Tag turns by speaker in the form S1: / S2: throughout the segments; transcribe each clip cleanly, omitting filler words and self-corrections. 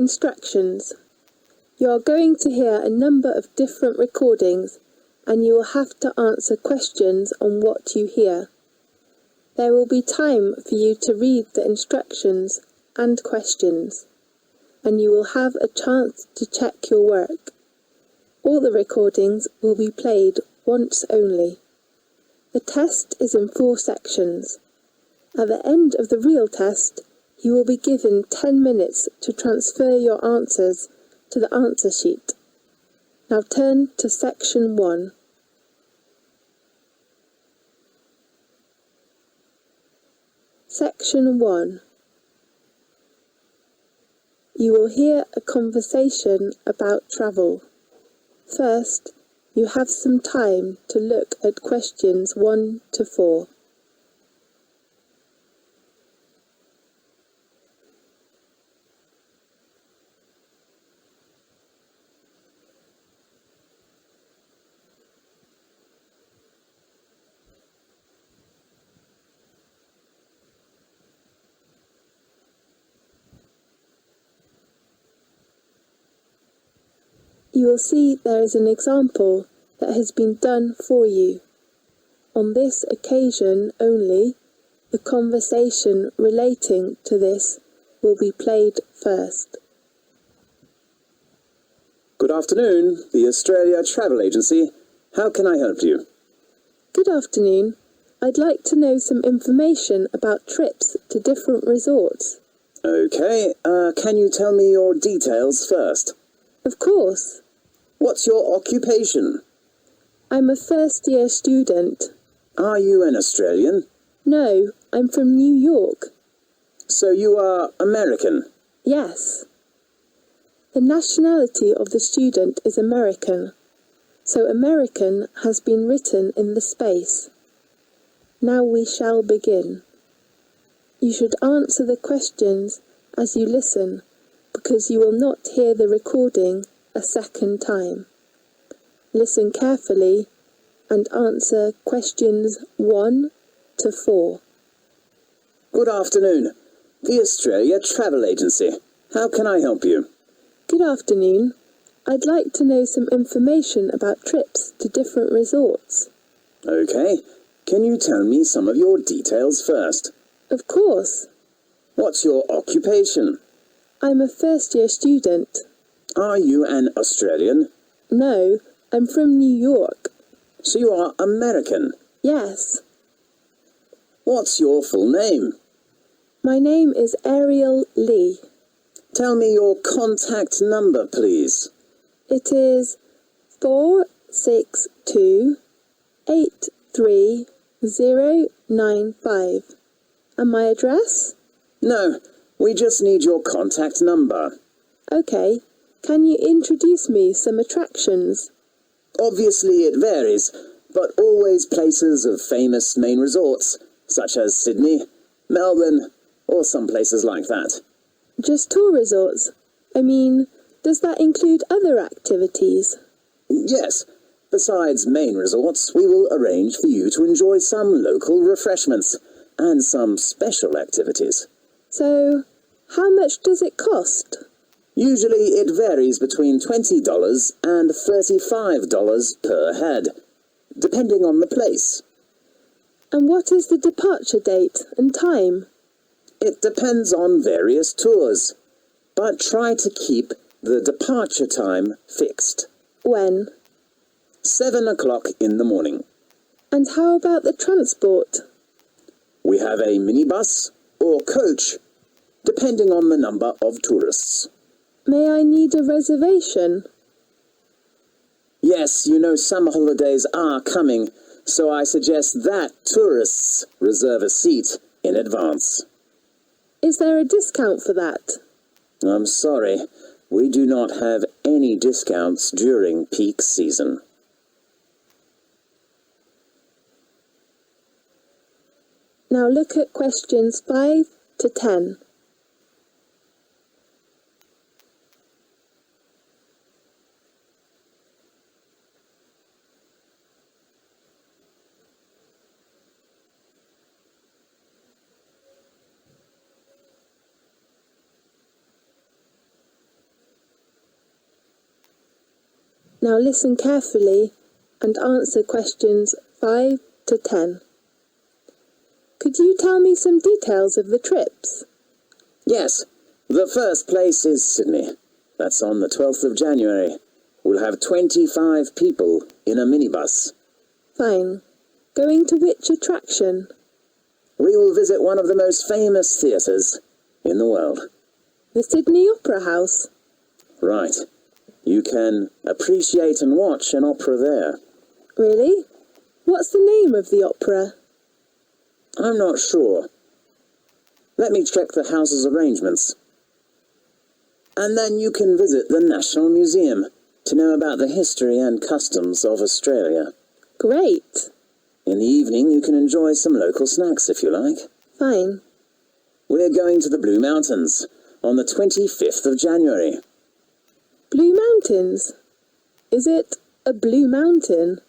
S1: Instructions. You are going to hear a number of different recordings, and you will have to answer questions on what you hear. There will be time for you to read the instructions and questions, and you will have a chance to check your work. All the recordings will be played once only. The test is in 4 sections. At the end of the real test, you will be given 10 minutes to transfer your answers to the answer sheet. Now turn to section 1. Section 1. You will hear a conversation about travel. First, you have some time to look at questions 1 to 4. You will see there is an example that has been done for you. On this occasion only, the conversation relating to this will be played first.
S2: Good afternoon, the Australia Travel Agency. How can I help you?
S1: Good afternoon. I'd like to know some information about trips to different resorts.
S2: Okay, can you tell me your details first?
S1: Of course.
S2: What's your occupation?
S1: I'm a first-year student.
S2: Are you an Australian?
S1: No, I'm from New York.
S2: So you are American?
S1: Yes. The nationality of the student is American, so American has been written in the space. Now we shall begin. You should answer the questions as you listen, because you will not hear the recording a second time. Listen carefully and answer questions 1 to 4.
S2: Good afternoon, the Australia Travel Agency. How can I help you?
S1: Good afternoon. I'd like to know some information about trips to different resorts.
S2: Okay, can you tell me some of your details first?
S1: Of course.
S2: What's your occupation?
S1: I'm a first-year student.
S2: Are you an Australian?
S1: No, I'm from New York.
S2: So you are American?
S1: Yes.
S2: What's your full name?
S1: My name is Ariel Lee.
S2: Tell me your contact number, please.
S1: It is 462-83095. And my address?
S2: No, we just need your contact number.
S1: Okay. Can you introduce me some attractions?
S2: Obviously it varies, but always places of famous main resorts, such as Sydney, Melbourne, or some places like that.
S1: Just tour resorts? I mean, does that include other activities?
S2: Yes. Besides main resorts, we will arrange for you to enjoy some local refreshments and some special activities.
S1: So, how much does it cost?
S2: Usually it varies between $20 and $35 per head, depending on the place.
S1: And what is the departure date and time?
S2: It depends on various tours, but try to keep the departure time fixed.
S1: When?
S2: 7 o'clock in the morning.
S1: And how about the transport?
S2: We have a minibus or coach, depending on the number of tourists.
S1: May I need a reservation?
S2: Yes, you know some holidays are coming, so I suggest that tourists reserve a seat in advance.
S1: Is there a discount for that?
S2: I'm sorry, we do not have any discounts during peak season.
S1: Now look at questions 5 to 10. Now listen carefully and answer questions 5 to 10. Could you tell me some details of the trips?
S2: Yes, the first place is Sydney. That's on the 12th of January. We'll have 25 people in a minibus.
S1: Fine. Going to which attraction?
S2: We will visit one of the most famous theatres in the world.
S1: The Sydney Opera House.
S2: Right. You can appreciate and watch an opera there.
S1: Really? What's the name of the opera?
S2: I'm not sure. Let me check the house's arrangements. And then you can visit the National Museum to know about the history and customs of Australia.
S1: Great.
S2: In the evening, you can enjoy some local snacks if you like.
S1: Fine.
S2: We're going to the Blue Mountains on the 25th of January.
S1: Blue Mountains? Is it a blue mountain?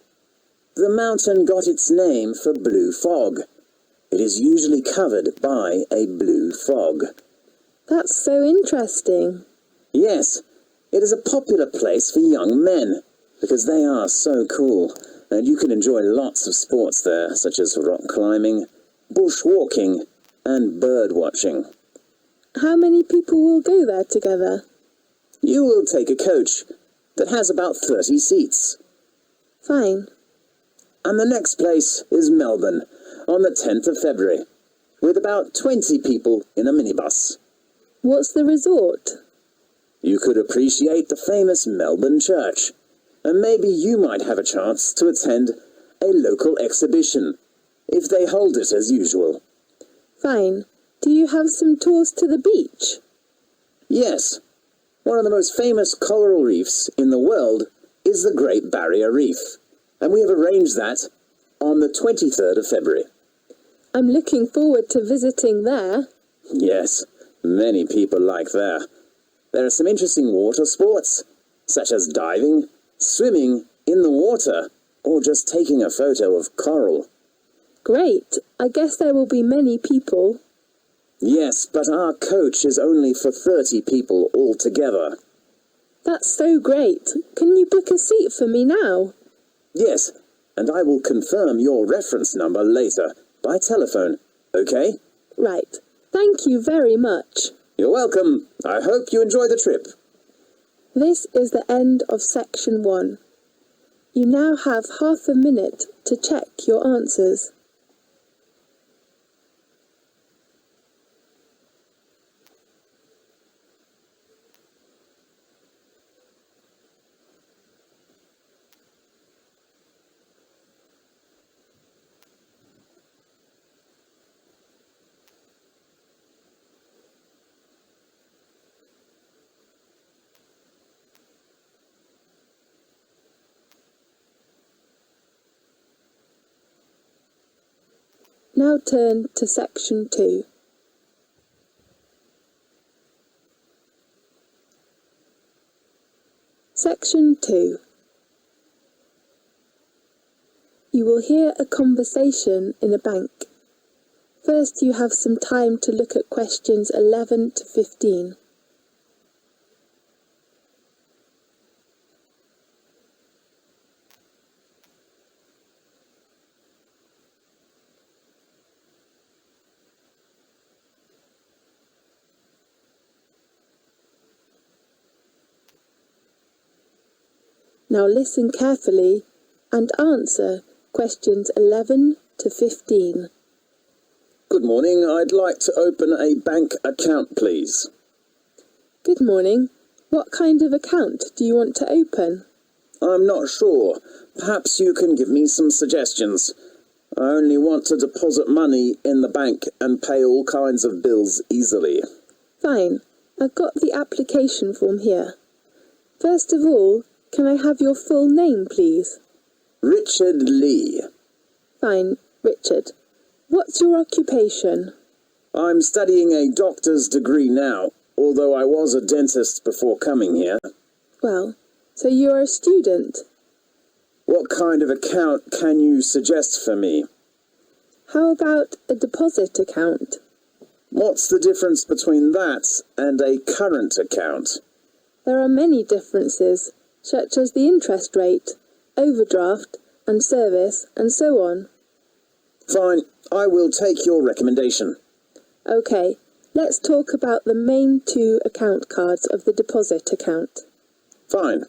S2: The mountain got its name for blue fog. It is usually covered by a blue fog.
S1: That's so interesting.
S2: Yes, it is a popular place for young men because they are so cool, and you can enjoy lots of sports there, such as rock climbing, bushwalking, and bird watching.
S1: How many people will go there together?
S2: You will take a coach that has about 30 seats.
S1: Fine.
S2: And the next place is Melbourne on the 10th of February, with about 20 people in a minibus.
S1: What's the resort?
S2: You could appreciate the famous Melbourne Church, and maybe you might have a chance to attend a local exhibition, if they hold it as usual.
S1: Fine. Do you have some tours to the beach?
S2: Yes. One of the most famous coral reefs in the world is the Great Barrier Reef, and we have arranged that on the 23rd of February.
S1: I'm looking forward to visiting there.
S2: Yes, many people like there. There are some interesting water sports, such as diving, swimming in the water, or just taking a photo of coral.
S1: Great. I guess there will be many people.
S2: Yes, but our coach is only for 30 people altogether.
S1: That's so great. Can you book a seat for me now?
S2: Yes, and I will confirm your reference number later, by telephone, okay?
S1: Right. Thank you very much.
S2: You're welcome. I hope you enjoy the trip.
S1: This is the end of section 1. You now have half a minute to check your answers. Now turn to section 2. Section 2. You will hear a conversation in a bank. First, you have some time to look at questions 11 to 15. Now listen carefully and answer questions 11 to 15.
S2: Good morning. I'd like to open a bank account, please.
S1: Good morning. What kind of account do you want to open?
S2: I'm not sure. Perhaps you can give me some suggestions. I only want to deposit money in the bank and pay all kinds of bills easily.
S1: Fine. I've got the application form here. First of all, can I have your full name, please?
S2: Richard Lee.
S1: Fine, Richard. What's your occupation?
S2: I'm studying a doctor's degree now, although I was a dentist before coming here.
S1: Well, so you're a student.
S2: What kind of account can you suggest for me?
S1: How about a deposit account?
S2: What's the difference between that and a current account?
S1: There are many differences. such as the interest rate, overdraft, and service, and so on.
S2: Fine, I will take your recommendation.
S1: Okay, let's talk about the main two account cards of the deposit account.
S2: Fine.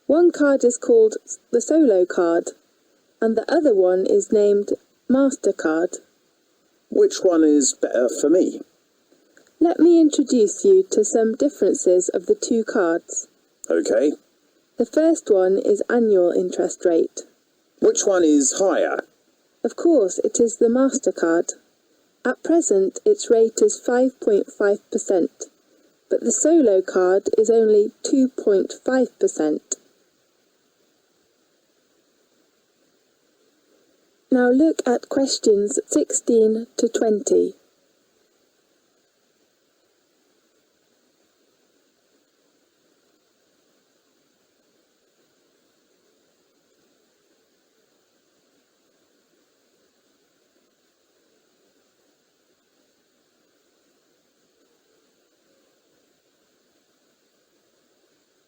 S1: One card is called the Solo card, and the other one is named MasterCard.
S2: Which one is better for me?
S1: Let me introduce you to some differences of the two cards.
S2: Okay.
S1: The first one is annual interest rate.
S2: Which one is higher?
S1: Of course, it is the MasterCard. At present, its rate is 5.5%, but the Solo card is only 2.5%. Now look at questions 16 to 20.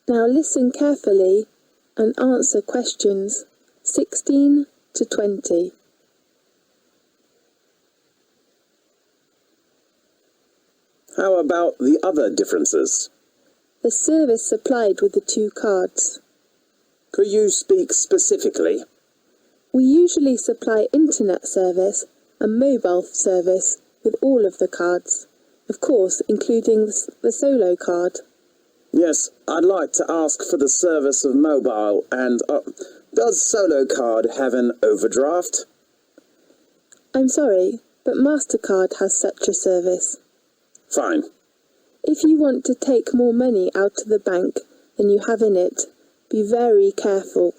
S1: Now listen carefully and answer questions 16 to 20.
S2: How about the other differences?
S1: The service supplied with the two cards.
S2: Could you speak specifically?
S1: We usually supply internet service and mobile service with all of the cards, of course including the Solo card.
S2: Yes, I'd like to ask for the service of mobile and... does Solo card have an overdraft?
S1: I'm sorry, but MasterCard has such a service.
S2: Fine.
S1: If you want to take more money out of the bank than you have in it, be very careful.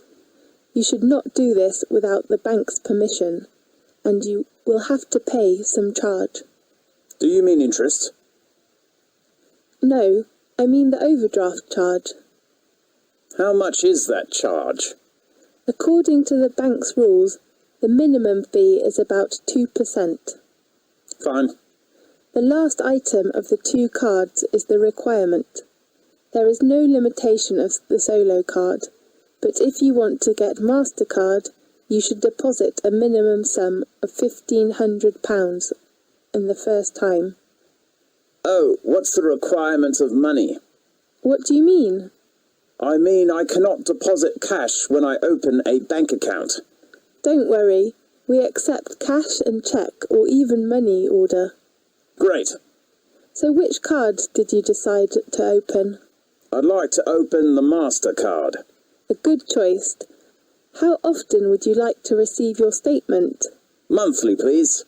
S1: You should not do this without the bank's permission, and you will have to pay some charge.
S2: Do you mean interest?
S1: No, I mean the overdraft charge.
S2: How much is that charge?
S1: According to the bank's rules, the minimum fee is about 2%.
S2: Fine.
S1: The last item of the two cards is the requirement. There is no limitation of the Solo card, but if you want to get MasterCard, you should deposit a minimum sum of £1,500 in the first time.
S2: Oh, what's the requirement of money?
S1: What do you mean?
S2: I mean I cannot deposit cash when I open a bank account.
S1: Don't worry, we accept cash and cheque or even money order.
S2: Great.
S1: So which card did you decide to open?
S2: I'd like to open the MasterCard.
S1: A good choice. How often would you like to receive your statement?
S2: Monthly, please.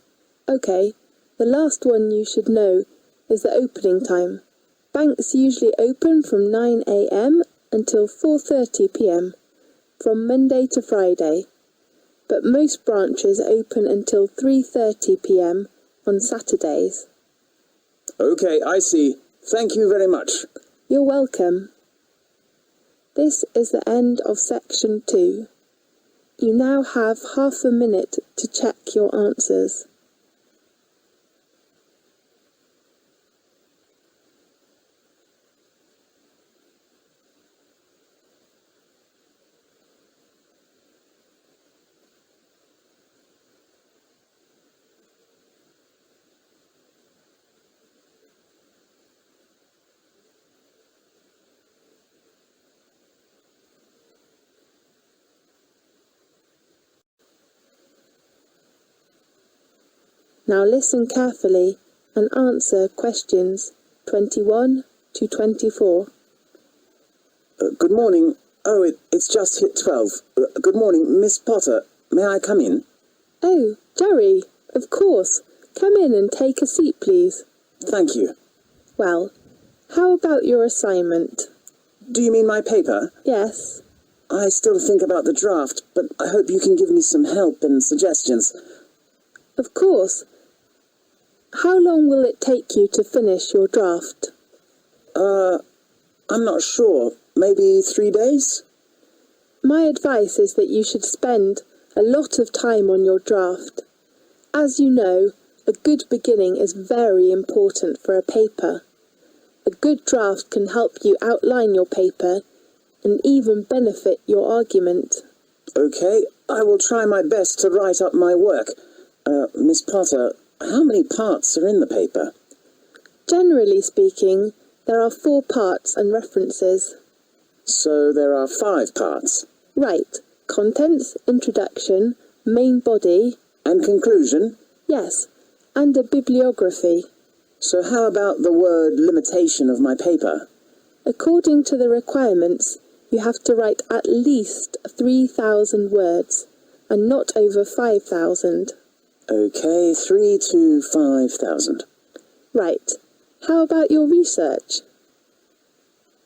S1: Okay, the last one you should know is the opening time. Banks usually open from 9 a.m. until 4:30 p.m. from Monday to Friday, but most branches open until 3:30 p.m. on Saturdays.
S2: Okay, I see. Thank you very much.
S1: You're welcome. This is the end of section 2. You now have half a minute to check your answers. Now listen carefully and answer questions 21 to 24.
S2: Good morning. Oh, it's just hit 12. Good morning, Miss Potter. May I come in?
S1: Oh, Jerry, of course. Come in and take a seat, please.
S2: Thank you.
S1: Well, how about your assignment?
S2: Do you mean my paper?
S1: Yes.
S2: I still think about the draft, but I hope you can give me some help and suggestions.
S1: Of course. How long will it take you to finish your draft?
S2: I'm not sure. Maybe 3 days?
S1: My advice is that you should spend a lot of time on your draft. As you know, a good beginning is very important for a paper. A good draft can help you outline your paper, and even benefit your argument.
S2: Okay, I will try my best to write up my work. Miss Potter, how many parts are in the paper?
S1: Generally speaking, there are 4 parts and references.
S2: So there are 5 parts.
S1: Right. Contents, introduction, main body.
S2: And conclusion?
S1: Yes. And a bibliography.
S2: So how about the word limitation of my paper?
S1: According to the requirements, you have to write at least 3,000 words, and not over 5,000.
S2: Okay, 3 to 5,000.
S1: Right. How about your research?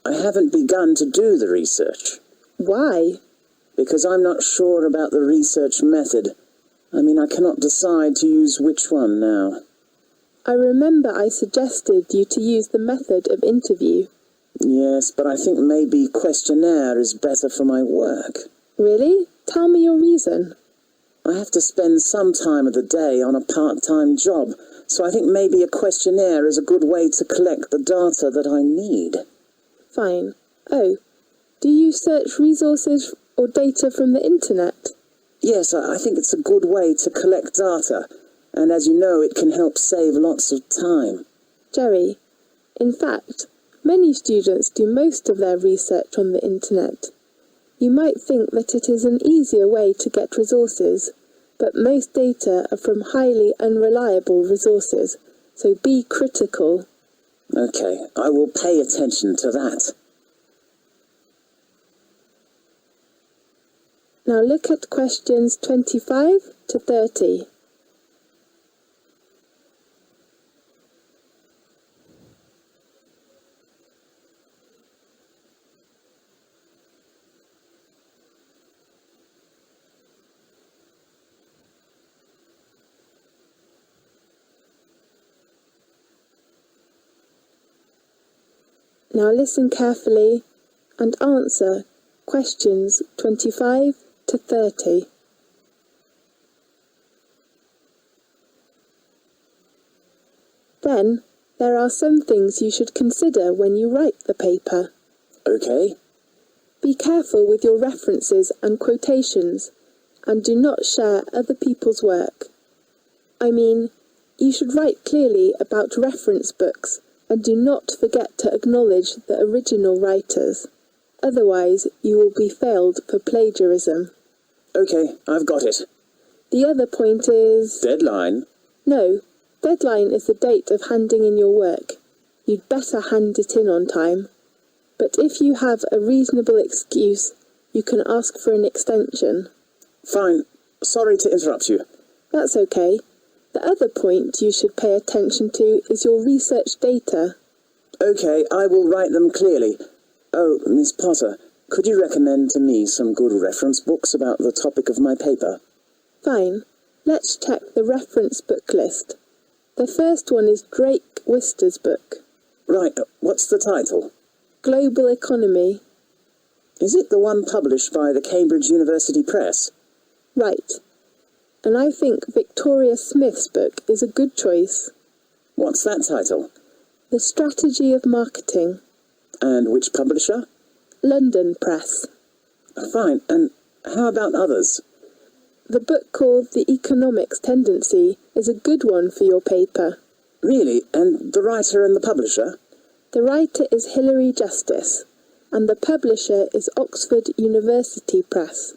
S2: I haven't begun to do the research.
S1: Why?
S2: Because I'm not sure about the research method. I cannot decide to use which one now.
S1: I remember I suggested you to use the method of interview.
S2: Yes, but I think maybe questionnaire is better for my work.
S1: Really? Tell me your reason.
S2: I have to spend some time of the day on a part-time job, so I think maybe a questionnaire is a good way to collect the data that I need.
S1: Fine. Oh, do you search resources or data from the internet?
S2: Yes, I think it's a good way to collect data, and as you know, it can help save lots of time.
S1: Jerry, in fact, many students do most of their research on the internet. You might think that it is an easier way to get resources, but most data are from highly unreliable resources, so be critical.
S2: Okay, I will pay attention to that.
S1: Now look at questions 25 to 30. Now listen carefully and answer questions 25 to 30. Then, there are some things you should consider when you write the paper.
S2: Okay.
S1: Be careful with your references and quotations, and do not share other people's work. You should write clearly about reference books, and do not forget to acknowledge the original writers. Otherwise, you will be failed for plagiarism.
S2: Okay, I've got it.
S1: The other point is...
S2: Deadline?
S1: No, deadline is the date of handing in your work. You'd better hand it in on time. But if you have a reasonable excuse, you can ask for an extension.
S2: Fine. Sorry to interrupt you.
S1: That's okay. The other point you should pay attention to is your research data.
S2: Okay, I will write them clearly. Oh, Miss Potter, could you recommend to me some good reference books about the topic of my paper?
S1: Fine. Let's check the reference book list. The first one is Drake Wister's book.
S2: Right, what's the title?
S1: Global Economy.
S2: Is it the one published by the Cambridge University Press?
S1: Right. And I think Victoria Smith's book is a good choice.
S2: What's that title?
S1: The Strategy of Marketing.
S2: And which publisher?
S1: London Press.
S2: Fine, and how about others?
S1: The book called The Economics Tendency is a good one for your paper.
S2: Really? And the writer and the publisher?
S1: The writer is Hilary Justice, and the publisher is Oxford University Press.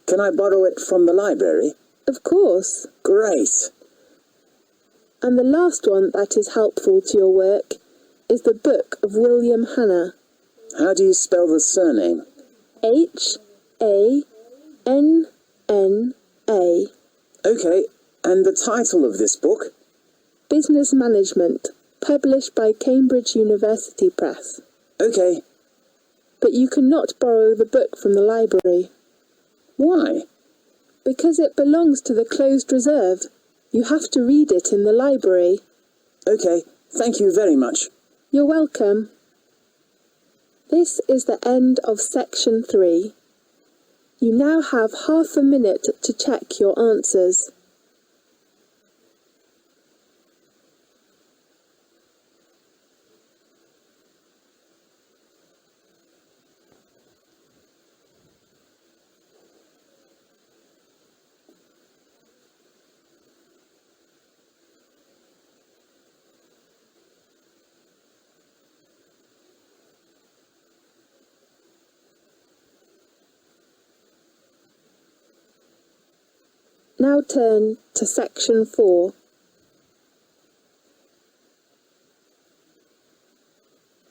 S2: Can I borrow it from the library?
S1: Of course.
S2: Great.
S1: And the last one that is helpful to your work is the book of William Hanna.
S2: How do you spell the surname?
S1: Hanna.
S2: Okay, and the title of this book?
S1: Business Management, published by Cambridge University Press.
S2: Okay.
S1: But you cannot borrow the book from the library.
S2: Why?
S1: Because it belongs to the closed reserve. You have to read it in the library.
S2: Okay, thank you very much.
S1: You're welcome. This is the end of section 3. You now have half a minute to check your answers. Now turn to Section 4.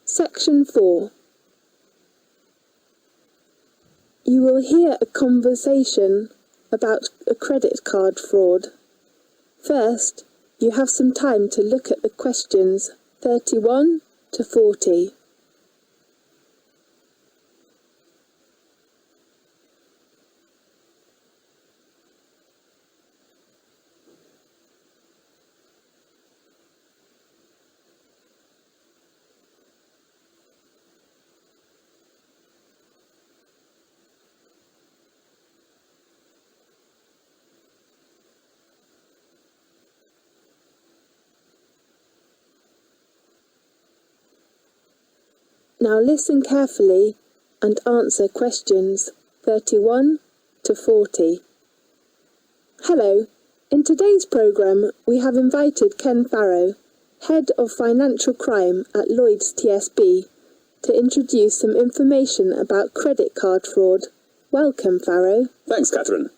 S1: Section 4. You will hear a conversation about a credit card fraud. First, you have some time to look at the questions 31 to 40. Now listen carefully and answer questions 31 to 40. Hello, in today's programme we have invited Ken Farrow, Head of Financial Crime at Lloyds TSB, to introduce some information about credit card fraud. Welcome, Farrow.
S2: Thanks, Catherine.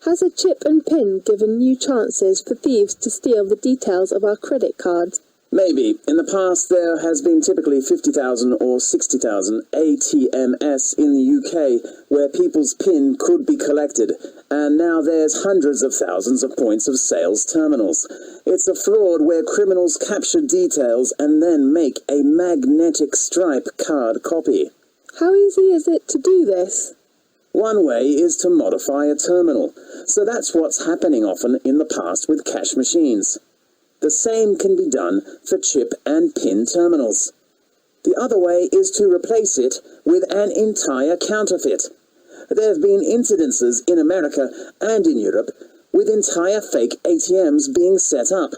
S1: Has a chip and PIN given new chances for thieves to steal the details of our credit cards?
S2: Maybe. In the past, there has been typically 50,000 or 60,000 ATMs in the UK where people's PIN could be collected, and now there's hundreds of thousands of points of sales terminals. It's a fraud where criminals capture details and then make a magnetic stripe card copy.
S1: How easy is it to do this?
S2: One way is to modify a terminal, so that's what's happening often in the past with cash machines. The same can be done for chip and PIN terminals. The other way is to replace it with an entire counterfeit. There have been incidences in America and in Europe with entire fake ATMs being set up.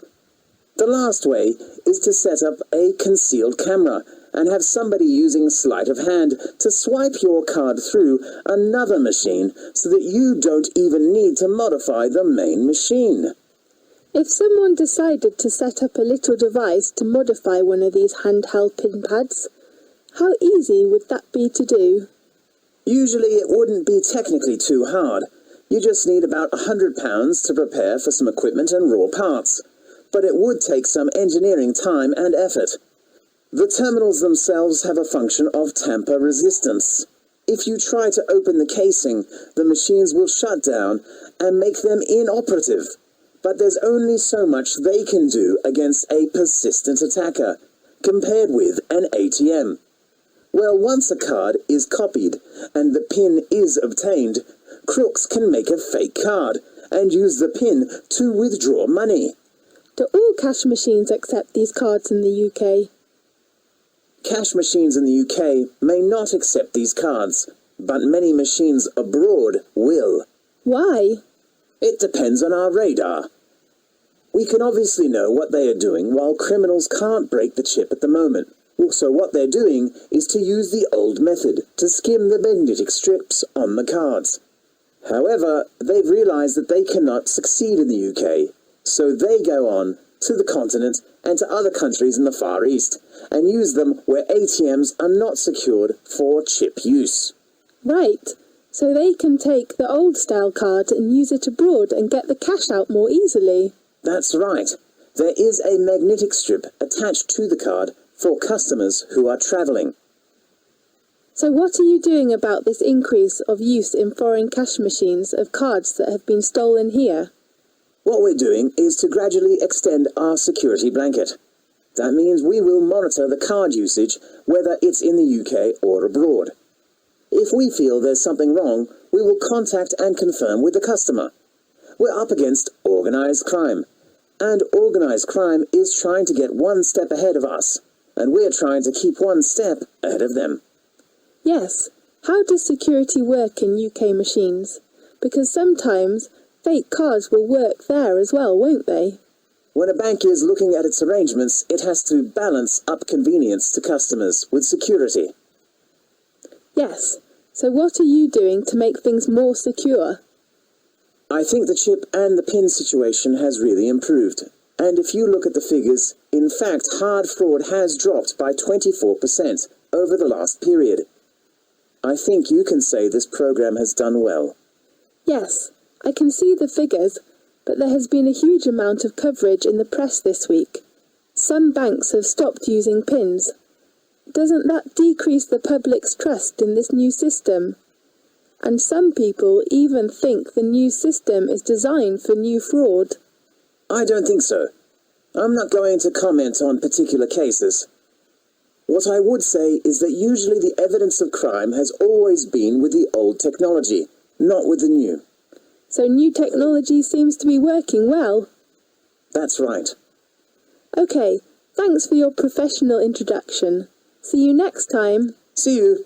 S2: The last way is to set up a concealed camera and have somebody using sleight of hand to swipe your card through another machine so that you don't even need to modify the main machine.
S1: If someone decided to set up a little device to modify one of these handheld PIN pads, how easy would that be to do?
S2: Usually it wouldn't be technically too hard. You just need about £100 to prepare for some equipment and raw parts. But it would take some engineering time and effort. The terminals themselves have a function of tamper resistance. If you try to open the casing, the machines will shut down and make them inoperative. But there's only so much they can do against a persistent attacker, compared with an ATM. Well, once a card is copied and the PIN is obtained, crooks can make a fake card and use the PIN to withdraw money.
S1: Do all cash machines accept these cards in the UK?
S2: Cash machines in the UK may not accept these cards, but many machines abroad will.
S1: Why?
S2: It depends on our radar. We can obviously know what they are doing while criminals can't break the chip at the moment. So what they're doing is to use the old method to skim the magnetic strips on the cards. However, they've realised that they cannot succeed in the UK, so they go on to the continent and to other countries in the Far East and use them where ATMs are not secured for chip use.
S1: Right. So they can take the old-style card and use it abroad and get the cash out more easily.
S2: That's right. There is a magnetic strip attached to the card for customers who are travelling.
S1: So what are you doing about this increase of use in foreign cash machines of cards that have been stolen here?
S2: What we're doing is to gradually extend our security blanket. That means we will monitor the card usage, whether it's in the UK or abroad. If we feel there's something wrong, we will contact and confirm with the customer. We're up against organised crime, and organised crime is trying to get one step ahead of us, and we're trying to keep one step ahead of them.
S1: Yes. How does security work in UK machines? Because sometimes fake cards will work there as well, won't they?
S2: When a bank is looking at its arrangements, it has to balance up convenience to customers with security.
S1: Yes. So what are you doing to make things more secure?
S2: I think the chip and the PIN situation has really improved. And if you look at the figures, in fact, hard fraud has dropped by 24% over the last period. I think you can say this program has done well.
S1: Yes. I can see the figures, but there has been a huge amount of coverage in the press this week. Some banks have stopped using PINs. Doesn't that decrease the public's trust in this new system? And some people even think the new system is designed for new fraud.
S2: I don't think so. I'm not going to comment on particular cases. What I would say is that usually the evidence of crime has always been with the old technology, not with the new.
S1: So new technology seems to be working well.
S2: That's right.
S1: Okay, thanks for your professional introduction. See you next time.
S2: See you.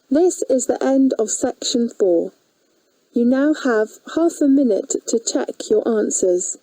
S1: This is the end of section 4. You now have half a minute to check your answers.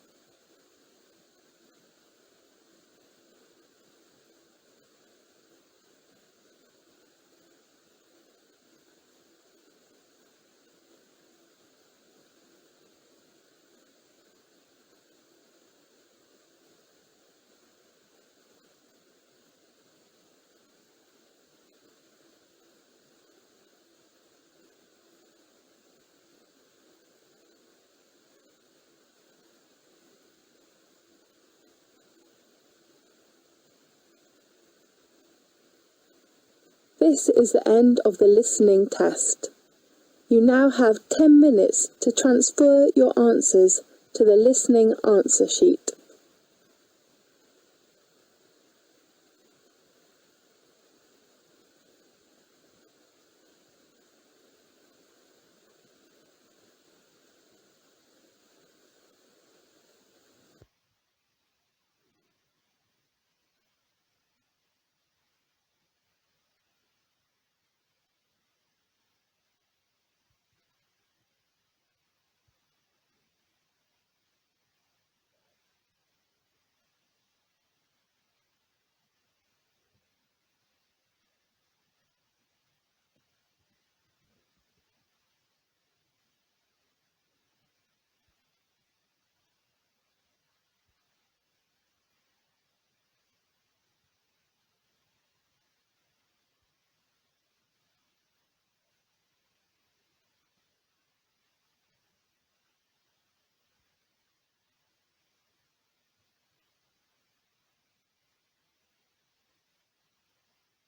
S1: This is the end of the listening test. You now have 10 minutes to transfer your answers to the listening answer sheet.